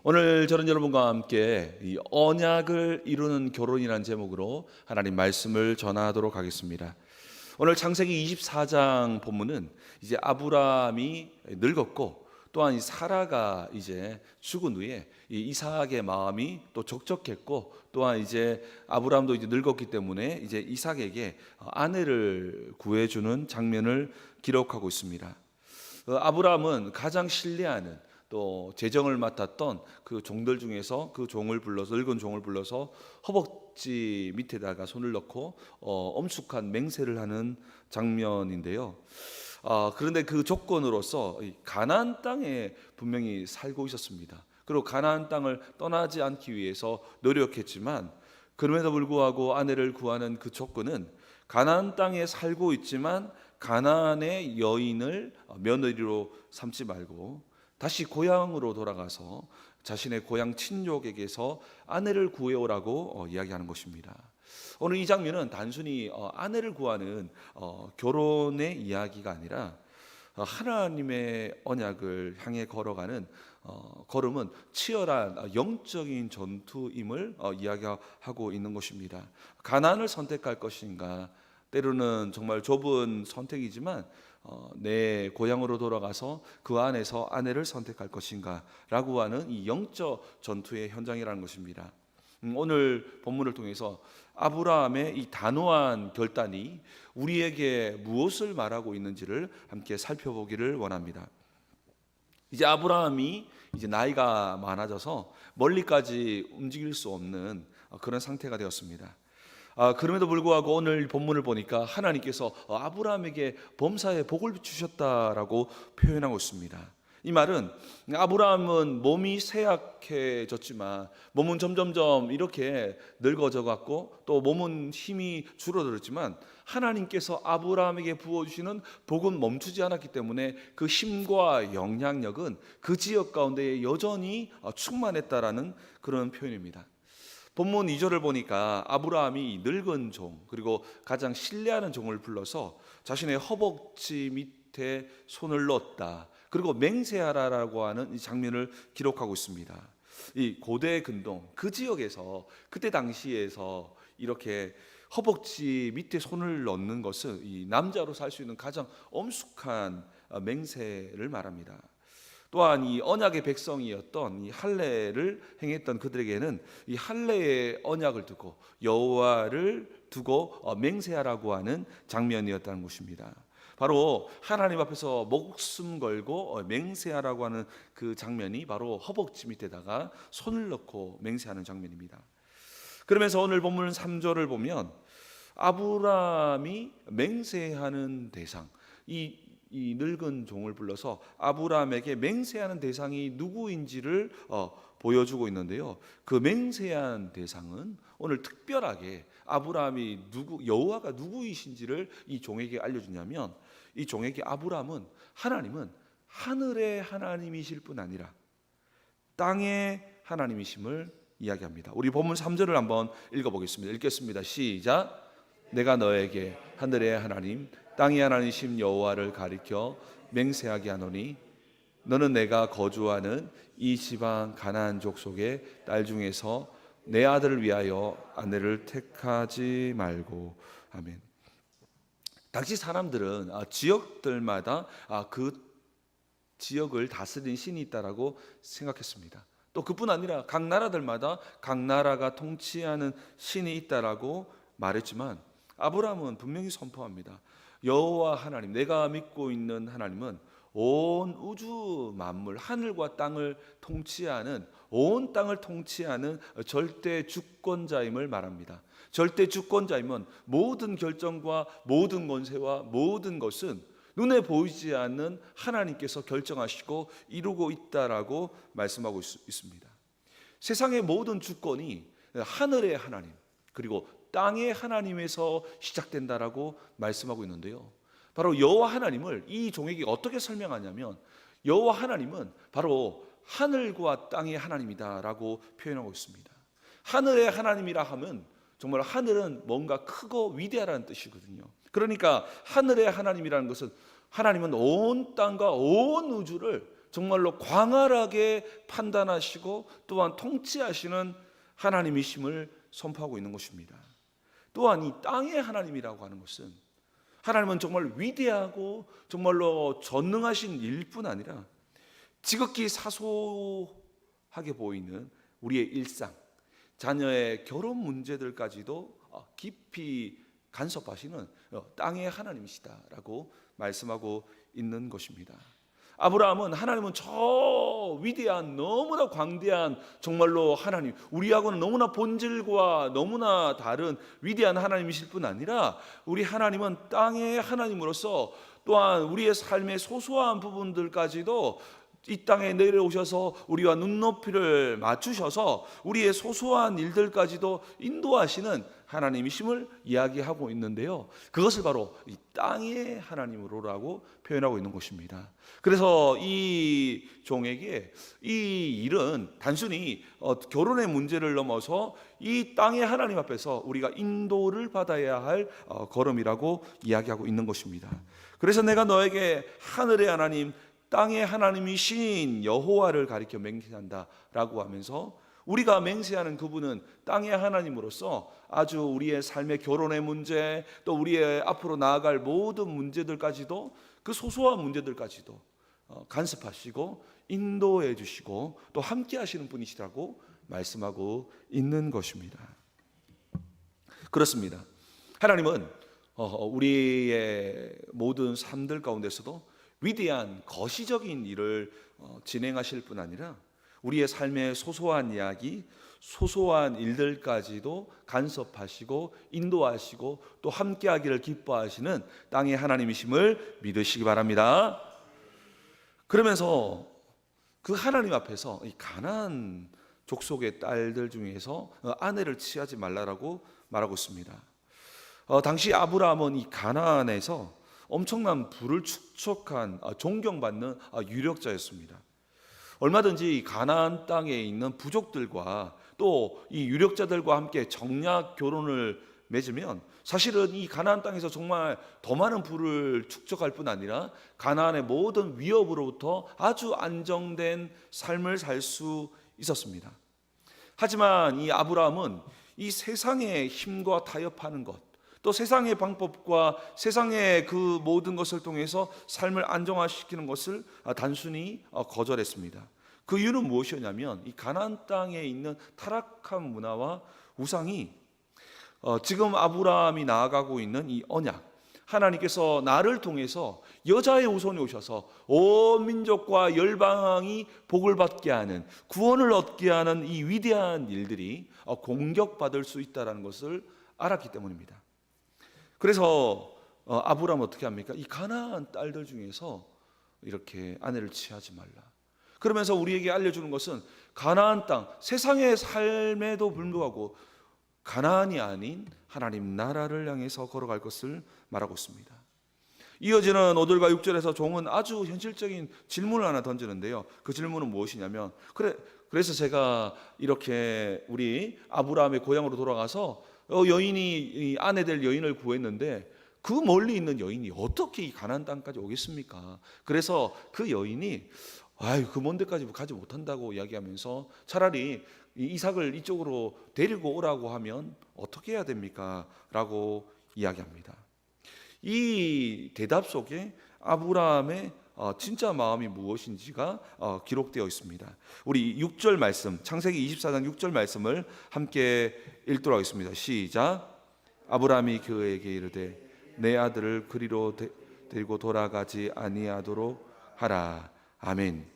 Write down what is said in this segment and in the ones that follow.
오늘 저는 여러분과 함께 이 언약을 이루는 결혼이라는 제목으로 하나님 말씀을 전하도록 하겠습니다. 오늘 창세기 24장 본문은 이제 아브라함이 늙었고 또한 이 사라가 이제 죽은 후에 이 이삭의 마음이 또 적적했고 또한 이제 아브라함도 이제 늙었기 때문에 이제 이삭에게 아내를 구해주는 장면을 기록하고 있습니다. 아브라함은 가장 신뢰하는 또 재정을 맡았던 그 종들 중에서 그 종을 불러서 늙은 종을 불러서 허벅지 밑에다가 손을 넣고 엄숙한 맹세를 하는 장면인데요. 그런데 그 조건으로서 가나안 땅에 분명히 살고 있었습니다. 그리고 가나안 땅을 떠나지 않기 위해서 노력했지만 그럼에도 불구하고 아내를 구하는 그 조건은 가나안 땅에 살고 있지만 가나안의 여인을 며느리로 삼지 말고 다시 고향으로 돌아가서 자신의 고향 친족에게서 아내를 구해오라고 이야기하는 것입니다. 오늘 이 장면은 단순히 아내를 구하는 결혼의 이야기가 아니라 하나님의 언약을 향해 걸어가는 걸음은 치열한 영적인 전투임을 이야기하고 있는 것입니다. 가나안을 선택할 것인가, 때로는 정말 좁은 선택이지만 내 고향으로 돌아가서 그 안에서 아내를 선택할 것인가 라고 하는 이 영적 전투의 현장이라는 것입니다. 오늘 본문을 통해서 아브라함의 이 단호한 결단이 우리에게 무엇을 말하고 있는지를 함께 살펴보기를 원합니다. 이제 아브라함이 이제 나이가 많아져서 멀리까지 움직일 수 없는 그런 상태가 되었습니다. 그럼에도 불구하고 오늘 본문을 보니까 하나님께서 아브라함에게 범사에 복을 주셨다라고 표현하고 있습니다. 이 말은 아브라함은 몸이 쇠약해졌지만 몸은 점점점 이렇게 늙어져 갔고 또 몸은 힘이 줄어들었지만 하나님께서 아브라함에게 부어주시는 복은 멈추지 않았기 때문에 그 힘과 영향력은 그 지역 가운데 여전히 충만했다라는 그런 표현입니다. 본문 2절을 보니까 아브라함이 늙은 종 그리고 가장 신뢰하는 종을 불러서 자신의 허벅지 밑에 손을 넣었다. 그리고 맹세하라라고 하는 이 장면을 기록하고 있습니다. 이 고대 근동 그 지역에서 그때 당시에서 이렇게 허벅지 밑에 손을 넣는 것은 이 남자로 살 수 있는 가장 엄숙한 맹세를 말합니다. 또한 이 언약의 백성이었던 이 할례를 행했던 그들에게는 이 할례의 언약을 두고 여호와를 두고 맹세하라고 하는 장면이었다는 것입니다. 바로 하나님 앞에서 목숨 걸고 맹세하라고 하는 그 장면이 바로 허벅지 밑에다가 손을 넣고 맹세하는 장면입니다. 그러면서 오늘 본문 3절을 보면 아브라함이 맹세하는 대상, 이 늙은 종을 불러서 아브라함에게 맹세하는 대상이 누구인지를 보여주고 있는데요. 그 맹세한 대상은 오늘 특별하게 아브라함이 여호와가 누구이신지를 이 종에게 알려주냐면 이 종에게 하나님은 하늘의 하나님이실 뿐 아니라 땅의 하나님이심을 이야기합니다. 우리 본문 3절을 한번 읽어보겠습니다. 읽겠습니다. 시작. 내가 너에게 하늘의 하나님 땅의 하나님이신 여호와를 가리켜 맹세하게 하노니 너는 내가 거주하는 이 지방 가나안 족속의 딸 중에서 내 아들을 위하여 아내를 택하지 말고. 아멘. 당시 사람들은 지역들마다 그 지역을 다스린 신이 있다라고 생각했습니다. 또 그뿐 아니라 각 나라들마다 각 나라가 통치하는 신이 있다라고 말했지만 아브라함은 분명히 선포합니다. 여호와 하나님, 내가 믿고 있는 하나님은 온 우주 만물, 하늘과 땅을 통치하는, 온 땅을 통치하는 절대 주권자임을 말합니다. 절대 주권자임은 모든 결정과 모든 권세와 모든 것은 눈에 보이지 않는 하나님께서 결정하시고 이루고 있다라고 말씀하고 있습니다. 세상의 모든 주권이 하늘의 하나님 그리고 땅의 하나님에서 시작된다라고 말씀하고 있는데요. 바로 여호와 하나님을 이 종에게 어떻게 설명하냐면 여호와 하나님은 바로 하늘과 땅의 하나님이다라고 표현하고 있습니다. 하늘의 하나님이라 하면 정말 하늘은 뭔가 크고 위대하다는 뜻이거든요. 그러니까 하늘의 하나님이라는 것은 하나님은 온 땅과 온 우주를 정말로 광활하게 판단하시고 또한 통치하시는 하나님이심을 선포하고 있는 것입니다. 또한 이 땅의 하나님이라고 하는 것은 하나님은 정말 위대하고 정말로 전능하신 일뿐 아니라 지극히 사소하게 보이는 우리의 일상, 자녀의 결혼 문제들까지도 깊이 간섭하시는 땅의 하나님이시다라고 말씀하고 있는 것입니다. 아브라함은 하나님은 저 위대한 너무나 광대한 정말로 하나님, 우리하고는 너무나 본질과 너무나 다른 위대한 하나님이실 뿐 아니라 우리 하나님은 땅의 하나님으로서 또한 우리의 삶의 소소한 부분들까지도 이 땅에 내려오셔서 우리와 눈높이를 맞추셔서 우리의 소소한 일들까지도 인도하시는 하나님이심을 이야기하고 있는데요, 그것을 바로 이 땅의 하나님으로라고 표현하고 있는 것입니다. 그래서 이 종에게 이 일은 단순히 결혼의 문제를 넘어서 이 땅의 하나님 앞에서 우리가 인도를 받아야 할 걸음이라고 이야기하고 있는 것입니다. 그래서 내가 너에게 하늘의 하나님, 땅의 하나님이신 여호와를 가리켜 맹세한다라고 하면서 우리가 맹세하는 그분은 땅의 하나님으로서 아주 우리의 삶의 결혼의 문제, 또 우리의 앞으로 나아갈 모든 문제들까지도, 그 소소한 문제들까지도 간섭하시고 인도해 주시고 또 함께 하시는 분이시라고 말씀하고 있는 것입니다. 그렇습니다. 하나님은 우리의 모든 삶들 가운데서도 위대한 거시적인 일을 진행하실 뿐 아니라 우리의 삶의 소소한 이야기, 소소한 일들까지도 간섭하시고 인도하시고 또 함께하기를 기뻐하시는 땅의 하나님이심을 믿으시기 바랍니다. 그러면서 그 하나님 앞에서 이 가나안 족속의 딸들 중에서 아내를 취하지 말라라고 말하고 있습니다. 당시 아브라함은 이 가나안에서 엄청난 부를 축적한 존경받는 유력자였습니다. 얼마든지 가나안 땅에 있는 부족들과 또 이 유력자들과 함께 정략 결혼을 맺으면 사실은 이 가나안 땅에서 정말 더 많은 부를 축적할 뿐 아니라 가나안의 모든 위협으로부터 아주 안정된 삶을 살 수 있었습니다. 하지만 이 아브라함은 이 세상의 힘과 타협하는 것, 또 세상의 방법과 세상의 그 모든 것을 통해서 삶을 안정화시키는 것을 단순히 거절했습니다. 그 이유는 무엇이었냐면 이 가나안 땅에 있는 타락한 문화와 우상이 지금 아브라함이 나아가고 있는 이 언약, 하나님께서 나를 통해서 여자의 후손이 오셔서 온 민족과 열방이 복을 받게 하는, 구원을 얻게 하는 이 위대한 일들이 공격받을 수 있다는 것을 알았기 때문입니다. 그래서 아브라함은 어떻게 합니까? 이 가나안 딸들 중에서 이렇게 아내를 취하지 말라. 그러면서 우리에게 알려주는 것은 가나안 땅, 세상의 삶에도 불구하고 가나안이 아닌 하나님 나라를 향해서 걸어갈 것을 말하고 있습니다. 이어지는 5절과 6절에서 종은 아주 현실적인 질문을 하나 던지는데요, 그 질문은 무엇이냐면 그래서 제가 이렇게 우리 아브라함의 고향으로 돌아가서 여인이 아내 될 여인을 구했는데 그 멀리 있는 여인이 어떻게 이 가나안 땅까지 오겠습니까? 그래서 그 여인이 그 먼 데까지 가지 못한다고 이야기하면서 차라리 이삭을 이쪽으로 데리고 오라고 하면 어떻게 해야 됩니까? 라고 이야기합니다. 이 대답 속에 아브라함의 진짜 마음이 무엇인지가 기록되어 있습니다. 우리 6절 말씀, 창세기 24장 6절 말씀을 함께 읽도록 하겠습니다. 시작. 아브라함이 그에게 이르되 내 아들을 그리로 데리고 돌아가지 아니하도록 하라. 아멘.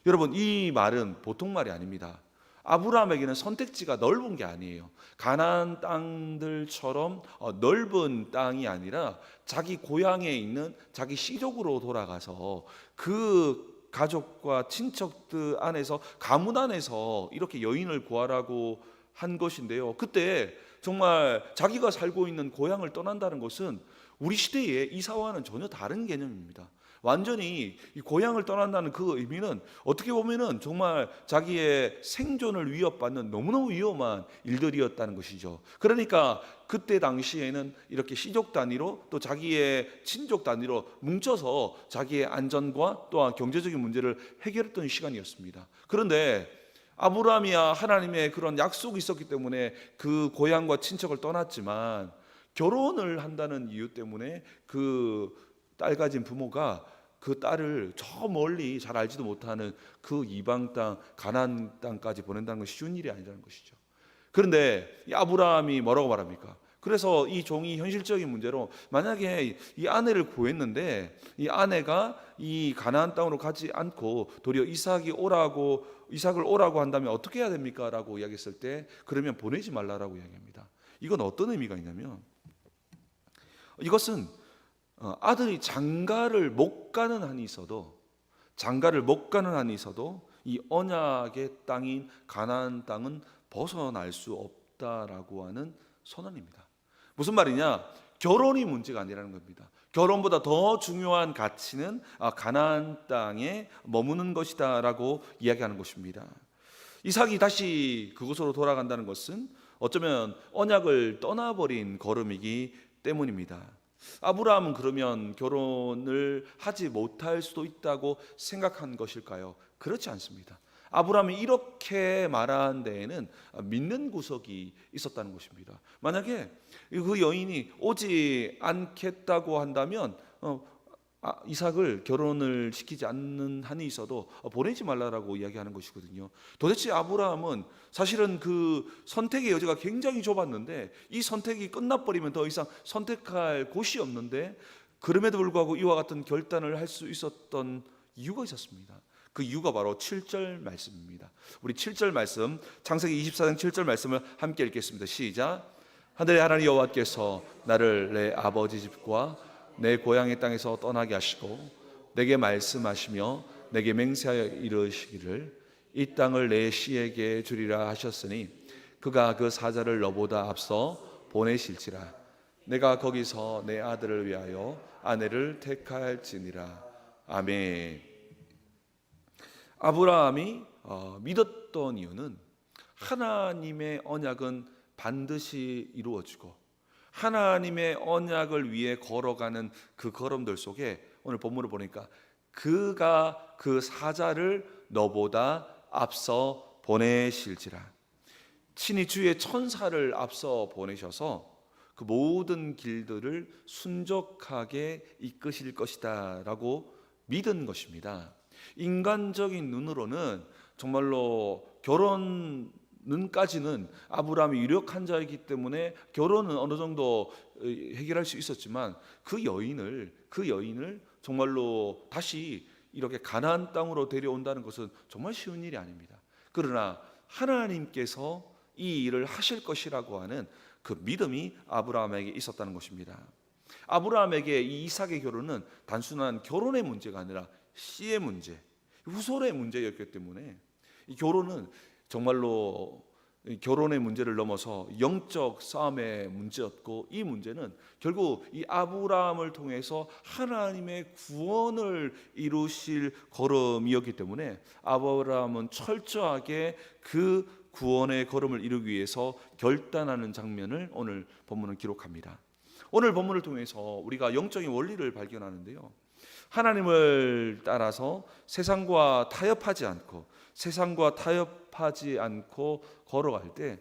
여러분, 이 말은 보통 말이 아닙니다. 아브라함에게는 선택지가 넓은 게 아니에요. 가나안 땅들처럼 넓은 땅이 아니라 자기 고향에 있는 자기 시족으로 돌아가서 그 가족과 친척들 안에서, 가문 안에서 이렇게 여인을 구하라고 한 것인데요, 그때 정말 자기가 살고 있는 고향을 떠난다는 것은 우리 시대의 이사와는 전혀 다른 개념입니다. 완전히 이 고향을 떠난다는 그 의미는 어떻게 보면은 정말 자기의 생존을 위협받는 너무너무 위험한 일들이었다는 것이죠. 그러니까 그때 당시에는 이렇게 시족 단위로 또 자기의 친족 단위로 뭉쳐서 자기의 안전과 또한 경제적인 문제를 해결했던 시간이었습니다. 그런데 아브라함이야 하나님의 그런 약속이 있었기 때문에 그 고향과 친척을 떠났지만, 결혼을 한다는 이유 때문에 그 딸 가진 부모가 그 딸을 저 멀리 잘 알지도 못하는 그 이방 땅 가나안 땅까지 보낸다는 것이 쉬운 일이 아니라는 것이죠. 그런데 이 아브라함이 뭐라고 말합니까? 그래서 이 종이 현실적인 문제로, 만약에 이 아내를 구했는데 이 아내가 이 가나안 땅으로 가지 않고 도리어 이삭을 오라고 한다면 어떻게 해야 됩니까? 라고 이야기했을 때, 그러면 보내지 말라라고 이야기합니다. 이건 어떤 의미가 있냐면, 이것은 아들이 장가를 못 가는 한이 있어도 이 언약의 땅인 가나안 땅은 벗어날 수 없다라고 하는 선언입니다. 무슨 말이냐? 결혼이 문제가 아니라는 겁니다. 결혼보다 더 중요한 가치는 가나안 땅에 머무는 것이다라고 이야기하는 것입니다. 이삭이 다시 그곳으로 돌아간다는 것은 어쩌면 언약을 떠나버린 걸음이기 때문입니다. 아브라함은 그러면 결혼을 하지 못할 수도 있다고 생각한 것일까요? 그렇지 않습니다. 아브라함이 이렇게 말한 데에는 믿는 구석이 있었다는 것입니다. 만약에 그 여인이 오지 않겠다고 한다면 이삭을 결혼을 시키지 않는 한이 있어도 보내지 말라라고 이야기하는 것이거든요. 도대체 아브라함은 사실은 그 선택의 여지가 굉장히 좁았는데, 이 선택이 끝나버리면 더 이상 선택할 곳이 없는데, 그럼에도 불구하고 이와 같은 결단을 할 수 있었던 이유가 있었습니다. 그 이유가 바로 7절 말씀입니다. 우리 7절 말씀, 창세기 24장 7절 말씀을 함께 읽겠습니다. 시작. 하늘의 하나님 여호와께서 나를 내 아버지 집과 내 고향의 땅에서 떠나게 하시고 내게 말씀하시며 내게 맹세하여 이르시기를 이 땅을 내 씨에게 주리라 하셨으니 그가 그 사자를 너보다 앞서 보내실지라. 내가 거기서 내 아들을 위하여 아내를 택할지니라. 아멘. 아브라함이 믿었던 이유는 하나님의 언약은 반드시 이루어지고, 하나님의 언약을 위해 걸어가는 그 걸음들 속에 오늘 본문을 보니까 그가 그 사자를 너보다 앞서 보내실지라. 친히 주의 천사를 앞서 보내셔서 그 모든 길들을 순적하게 이끄실 것이다 라고 믿은 것입니다. 인간적인 눈으로는 정말로 결혼까지는 아브라함이 유력한 자이기 때문에 결혼은 어느 정도 해결할 수 있었지만, 그 여인을 정말로 다시 이렇게 가나안 땅으로 데려온다는 것은 정말 쉬운 일이 아닙니다. 그러나 하나님께서 이 일을 하실 것이라고 하는 그 믿음이 아브라함에게 있었다는 것입니다. 아브라함에게 이 이삭의 결혼은 단순한 결혼의 문제가 아니라 씨의 문제, 후손의 문제였기 때문에 이 결혼은 정말로 결혼의 문제를 넘어서 영적 싸움의 문제였고, 이 문제는 결국 이 아브라함을 통해서 하나님의 구원을 이루실 걸음이었기 때문에 아브라함은 철저하게 그 구원의 걸음을 이루기 위해서 결단하는 장면을 오늘 본문은 기록합니다. 오늘 본문을 통해서 우리가 영적인 원리를 발견하는데요, 하나님을 따라서 세상과 타협하지 않고 걸어갈 때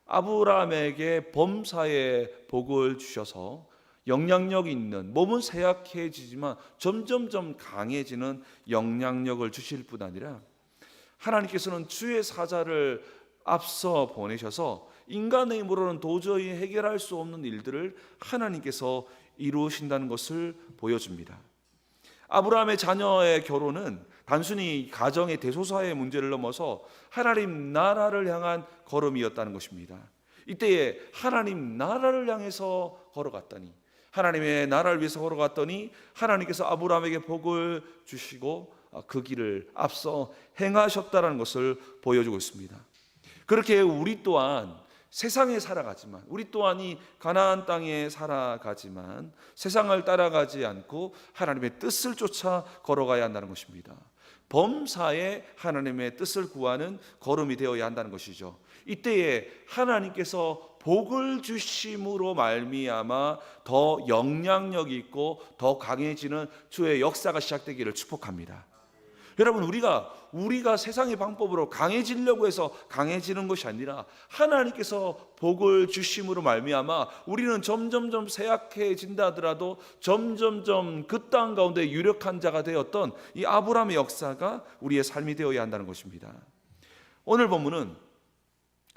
아브라함에게 범사의 복을 주셔서 영향력 있는, 몸은 쇠약해지지만 점점점 강해지는 영향력을 주실 뿐 아니라, 하나님께서는 주의 사자를 앞서 보내셔서 인간의 힘으로는 도저히 해결할 수 없는 일들을 하나님께서 이루신다는 것을 보여줍니다. 아브라함의 자녀의 결혼은 단순히 가정의 대소사의 문제를 넘어서 하나님 나라를 향한 걸음이었다는 것입니다. 이때에 하나님 나라를 향해서 걸어갔더니, 하나님의 나라를 위해서 걸어갔더니 하나님께서 아브라함에게 복을 주시고 그 길을 앞서 행하셨다는 것을 보여주고 있습니다. 그렇게 우리 또한 세상에 살아가지만, 우리 또한 이 가나안 땅에 살아가지만 세상을 따라가지 않고 하나님의 뜻을 쫓아 걸어가야 한다는 것입니다. 범사에 하나님의 뜻을 구하는 걸음이 되어야 한다는 것이죠. 이때에 하나님께서 복을 주심으로 말미암아 더 영향력 있고 더 강해지는 주의 역사가 시작되기를 축복합니다. 여러분, 우리가 세상의 방법으로 강해지려고 해서 강해지는 것이 아니라 하나님께서 복을 주심으로 말미암아 우리는 점점점 쇠약해진다 하더라도 점점점 그 땅 가운데 유력한 자가 되었던 이 아브라함의 역사가 우리의 삶이 되어야 한다는 것입니다. 오늘 본문은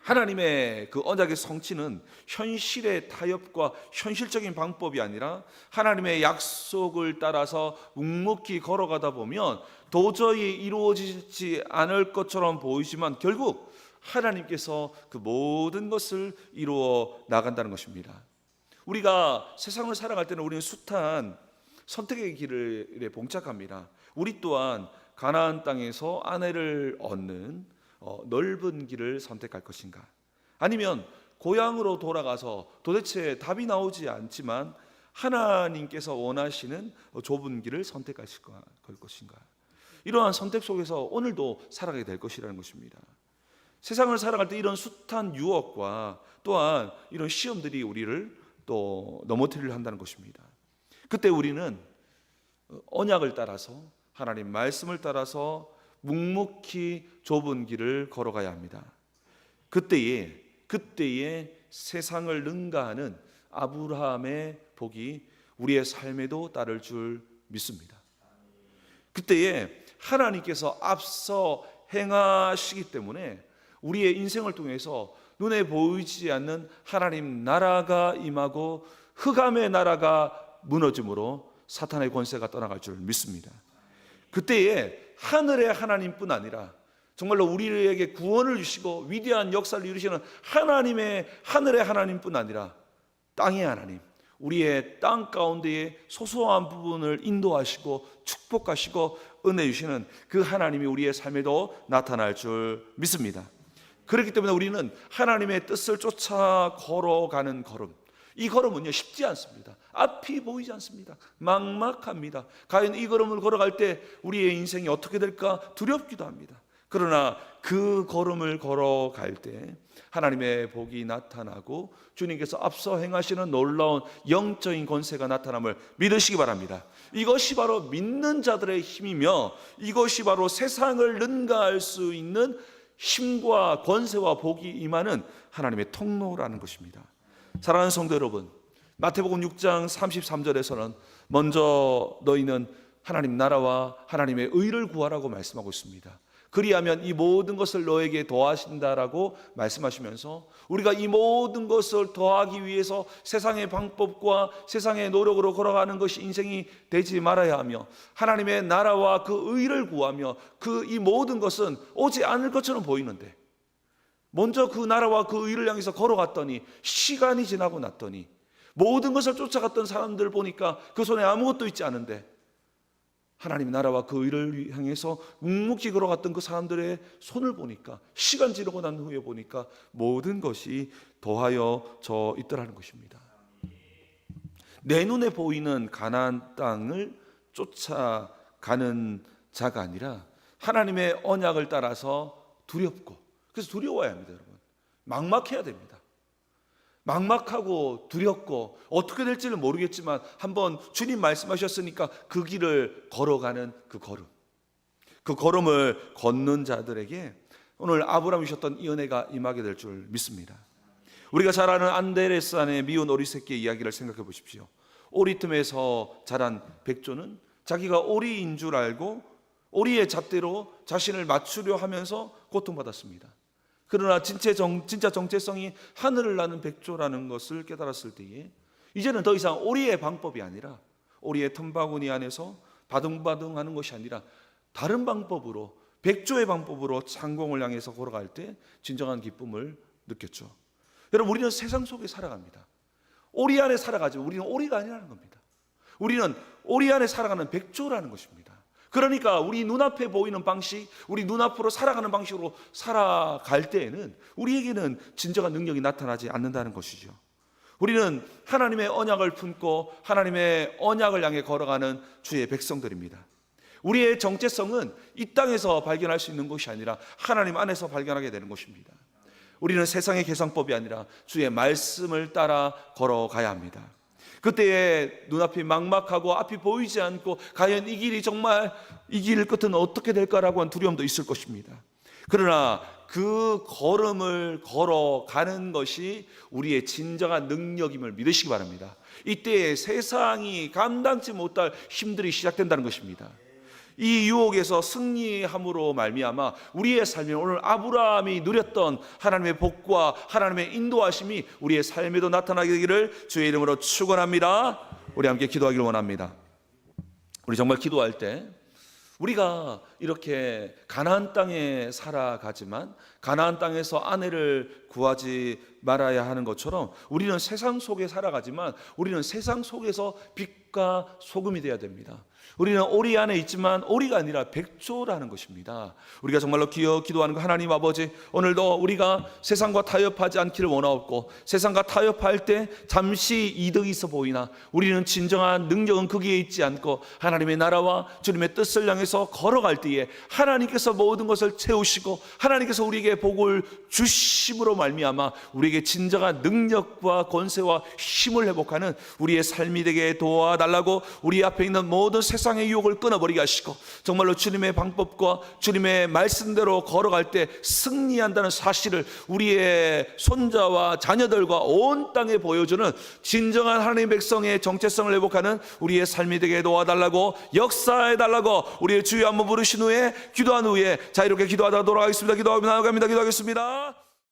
하나님의 그 언약의 성취는 현실의 타협과 현실적인 방법이 아니라 하나님의 약속을 따라서 묵묵히 걸어가다 보면 도저히 이루어지지 않을 것처럼 보이지만 결국 하나님께서 그 모든 것을 이루어 나간다는 것입니다. 우리가 세상을 살아갈 때는 우리는 숱한 선택의 길에 봉착합니다. 우리 또한 가나안 땅에서 아내를 얻는 넓은 길을 선택할 것인가, 아니면 고향으로 돌아가서 도대체 답이 나오지 않지만 하나님께서 원하시는 좁은 길을 선택할 것인가. 이러한 선택 속에서 오늘도 살아가게 될 것이라는 것입니다. 세상을 살아갈 때 이런 숱한 유혹과 또한 이런 시험들이 우리를 또 넘어뜨리려 한다는 것입니다. 그때 우리는 언약을 따라서, 하나님 말씀을 따라서 묵묵히 좁은 길을 걸어가야 합니다. 그때에 세상을 능가하는 아브라함의 복이 우리의 삶에도 따를 줄 믿습니다. 그때에 하나님께서 앞서 행하시기 때문에 우리의 인생을 통해서 눈에 보이지 않는 하나님 나라가 임하고 흑암의 나라가 무너짐으로 사탄의 권세가 떠나갈 줄 믿습니다. 그때에 하늘의 하나님뿐 아니라 정말로 우리에게 구원을 주시고 위대한 역사를 이루시는 하나님의 하늘의 하나님뿐 아니라 땅의 하나님, 우리의 땅 가운데의 소소한 부분을 인도하시고 축복하시고 은혜 주시는 그 하나님이 우리의 삶에도 나타날 줄 믿습니다. 그렇기 때문에 우리는 하나님의 뜻을 쫓아 걸어가는 걸음, 이 걸음은요 쉽지 않습니다. 앞이 보이지 않습니다. 막막합니다. 과연 이 걸음을 걸어갈 때 우리의 인생이 어떻게 될까 두렵기도 합니다. 그러나 그 걸음을 걸어갈 때 하나님의 복이 나타나고 주님께서 앞서 행하시는 놀라운 영적인 권세가 나타남을 믿으시기 바랍니다. 이것이 바로 믿는 자들의 힘이며 이것이 바로 세상을 능가할 수 있는 힘과 권세와 복이 임하는 하나님의 통로라는 것입니다. 사랑하는 성도 여러분, 마태복음 6장 33절에서는 먼저 너희는 하나님 나라와 하나님의 의를 구하라고 말씀하고 있습니다. 그리하면 이 모든 것을 너에게 더하신다라고 말씀하시면서 우리가 이 모든 것을 더하기 위해서 세상의 방법과 세상의 노력으로 걸어가는 것이 인생이 되지 말아야 하며 하나님의 나라와 그 의를 구하며 그 이 모든 것은 오지 않을 것처럼 보이는데 먼저 그 나라와 그 의를 향해서 걸어갔더니 시간이 지나고 났더니 모든 것을 쫓아갔던 사람들 보니까 그 손에 아무것도 있지 않은데 하나님 나라와 그 의를 향해서 묵묵히 걸어갔던 그 사람들의 손을 보니까 시간 지나고 난 후에 보니까 모든 것이 더하여져 있더라는 것입니다. 내 눈에 보이는 가나안 땅을 쫓아가는 자가 아니라 하나님의 언약을 따라서 두렵고, 그래서 두려워야 합니다. 여러분, 막막해야 됩니다. 막막하고 두렵고 어떻게 될지는 모르겠지만 한번 주님 말씀하셨으니까 그 길을 걸어가는 그 걸음을 걷는 자들에게 오늘 아브라함이 주셨던 이 은혜가 임하게 될 줄 믿습니다. 우리가 잘 아는 안데레산의 미운 오리 새끼의 이야기를 생각해 보십시오. 오리 틈에서 자란 백조는 자기가 오리인 줄 알고 오리의 잣대로 자신을 맞추려 하면서 고통받았습니다. 그러나 진짜 정체성이 하늘을 나는 백조라는 것을 깨달았을 때에 이제는 더 이상 오리의 방법이 아니라 오리의 틈바구니 안에서 바둥바둥하는 것이 아니라 다른 방법으로, 백조의 방법으로 창공을 향해서 걸어갈 때 진정한 기쁨을 느꼈죠. 여러분, 우리는 세상 속에 살아갑니다. 오리 안에 살아가지만 우리는 오리가 아니라는 겁니다. 우리는 오리 안에 살아가는 백조라는 것입니다. 그러니까 우리 눈앞에 보이는 방식, 우리 눈앞으로 살아가는 방식으로 살아갈 때에는 우리에게는 진정한 능력이 나타나지 않는다는 것이죠. 우리는 하나님의 언약을 품고 하나님의 언약을 향해 걸어가는 주의 백성들입니다. 우리의 정체성은 이 땅에서 발견할 수 있는 것이 아니라 하나님 안에서 발견하게 되는 것입니다. 우리는 세상의 계산법이 아니라 주의 말씀을 따라 걸어가야 합니다. 그때에 눈앞이 막막하고 앞이 보이지 않고 과연 이 길이 정말 이 길 끝은 어떻게 될까라고 하는 두려움도 있을 것입니다. 그러나 그 걸음을 걸어가는 것이 우리의 진정한 능력임을 믿으시기 바랍니다. 이때에 세상이 감당치 못할 힘들이 시작된다는 것입니다. 이 유혹에서 승리함으로 말미암아 우리의 삶에 오늘 아브라함이 누렸던 하나님의 복과 하나님의 인도하심이 우리의 삶에도 나타나게 되기를 주의 이름으로 축원합니다. 우리 함께 기도하기를 원합니다. 우리 정말 기도할 때 우리가 이렇게 가나안 땅에 살아가지만 가나안 땅에서 아내를 구하지 말아야 하는 것처럼 우리는 세상 속에 살아가지만 우리는 세상 속에서 빛과 소금이 되어야 됩니다. 우리는 오리 안에 있지만 오리가 아니라 백조라는 것입니다. 우리가 정말로 기도하는 거, 하나님 아버지, 오늘도 우리가 세상과 타협하지 않기를 원하옵고 세상과 타협할 때 잠시 이득이 있어 보이나 우리는 진정한 능력은 거기에 있지 않고 하나님의 나라와 주님의 뜻을 향해서 걸어갈 때에 하나님께서 모든 것을 채우시고 하나님께서 우리에게 복을 주심으로 말미암아 우리에게 진정한 능력과 권세와 힘을 회복하는 우리의 삶이 되게 도와달라고, 우리 앞에 있는 모든 세상의 유혹을 끊어버리게 하시고 정말로 주님의 방법과 주님의 말씀대로 걸어갈 때 승리한다는 사실을 우리의 손자와 자녀들과 온 땅에 보여주는 진정한 하나님의 백성의 정체성을 회복하는 우리의 삶이 되게 도와달라고, 역사해달라고 우리의 주여 한번 부르신 후에 기도한 후에 자유롭게 기도하다 돌아가겠습니다. 기도하겠습니다.